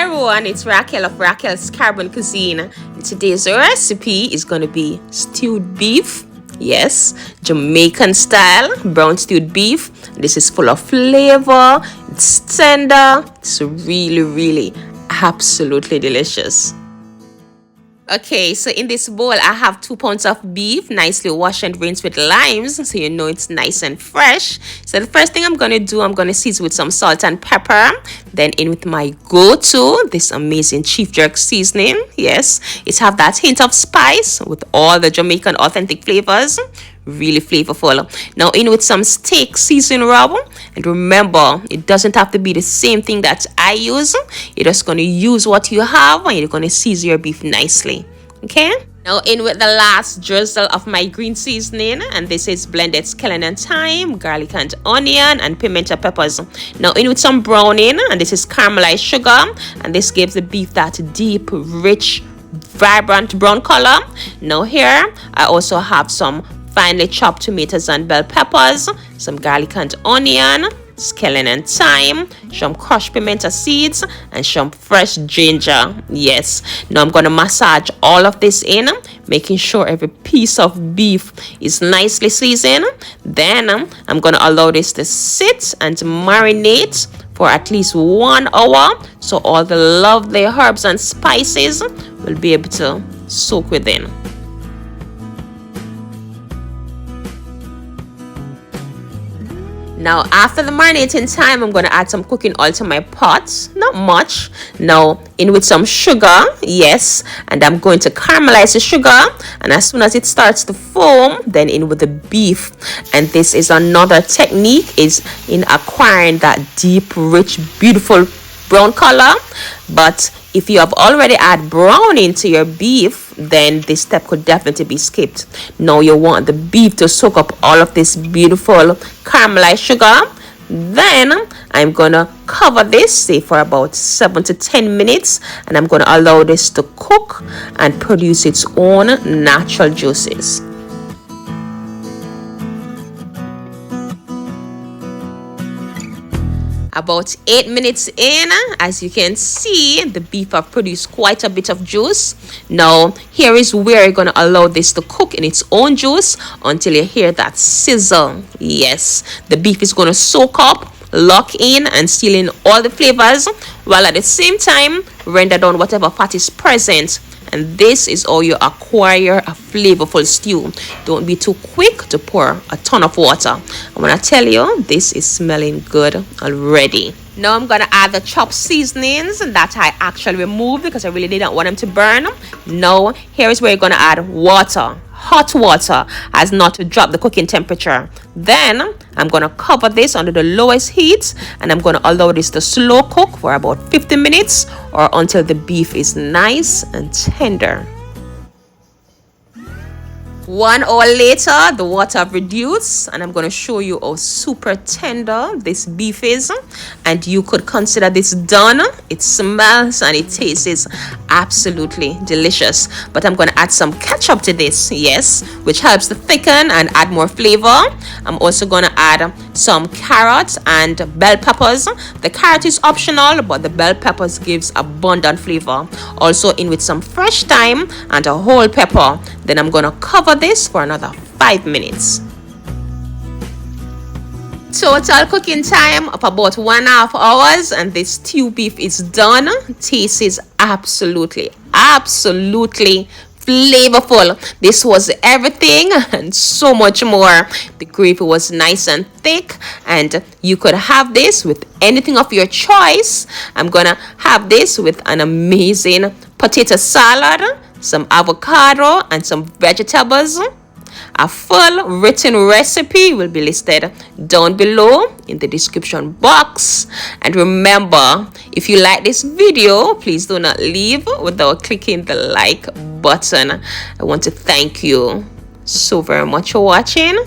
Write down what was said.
everyone, it's Raquel of Raquel's Caribbean Cuisine. And today's recipe is going to be stewed beef. Yes, Jamaican style brown stewed beef. This is full of flavor, it's tender, it's really absolutely delicious. Okay, so in this bowl I have 2 pounds of beef, nicely washed and rinsed with limes, so you know it's nice and fresh. So the first thing I'm going to do, I'm going to season with some salt and pepper. Then in with my go-to, this amazing chief jerk seasoning. Yes, it have that hint of spice with all the Jamaican authentic flavors. Really flavorful. Now in with some steak seasoning rub, and remember, it doesn't have to be the same thing that I use. You're just going to use what you have and you're going to season your beef nicely. Okay, now in with the last drizzle of my green seasoning, and this is blended scallion and thyme, garlic and onion, and pimento peppers. Now in with some browning, and this is caramelized sugar, and this gives the beef that deep, rich, vibrant brown color. Now here I also have some finely chopped tomatoes and bell peppers, some garlic and onion, scallion and thyme, some crushed pimento seeds, and some fresh ginger. Yes, now I'm going to massage all of this in, making sure every piece of beef is nicely seasoned. Then I'm going to allow this to sit and marinate for at least 1 hour, so all the lovely herbs and spices will be able to soak within. Now after the marinating time, I'm going to add some cooking oil to my pot, not much. Now in with some sugar, yes, and I'm going to caramelize the sugar, and as soon as it starts to foam, then in with the beef. And this is another technique, is in acquiring that deep, rich, beautiful brown color. But if you have already added browning to your beef, then this step could definitely be skipped. Now you want the beef to soak up all of this beautiful caramelized sugar. Then I'm gonna cover this, say for about 7 to 10 minutes, and I'm gonna allow this to cook and produce its own natural juices. About 8 minutes in, as you can see, the beef have produced quite a bit of juice. Now here is where you're going to allow this to cook in its own juice until you hear that sizzle. Yes, the beef is going to soak up, lock in, and seal in all the flavors, while at the same time render down whatever fat is present. And this is how you acquire a flavorful stew. Don't be too quick to pour a ton of water. I'm gonna tell you, this is smelling good already. Now I'm gonna add the chopped seasonings that I actually removed because I really didn't want them to burn. Now here is where you're gonna add water, hot water, as not to drop the cooking temperature. Then I'm gonna cover this under the lowest heat, and I'm gonna allow this to slow cook for about 50 minutes or until the beef is nice and tender. 1 hour later, the water have reduced, and I'm going to show you how super tender this beef is, and you could consider this done. It smells and it tastes absolutely delicious. But I'm going to add some ketchup to this, yes, which helps to thicken and add more flavor. I'm also going to add some carrots and bell peppers. The carrot is optional, but the bell peppers gives abundant flavor. Also in with some fresh thyme and a whole pepper. Then I'm going to cover this for another 5 minutes. Total cooking time of about 1.5 hours, and this stew beef is done. Tastes absolutely flavorful. This was everything and so much more. The gravy was nice and thick, and you could have this with anything of your choice. I'm gonna have this with an amazing potato salad, some avocado, and some vegetables. A full written recipe will be listed down below in the description box. And remember, if you like this video, please do not leave without clicking the like button. I want to thank you so very much for watching.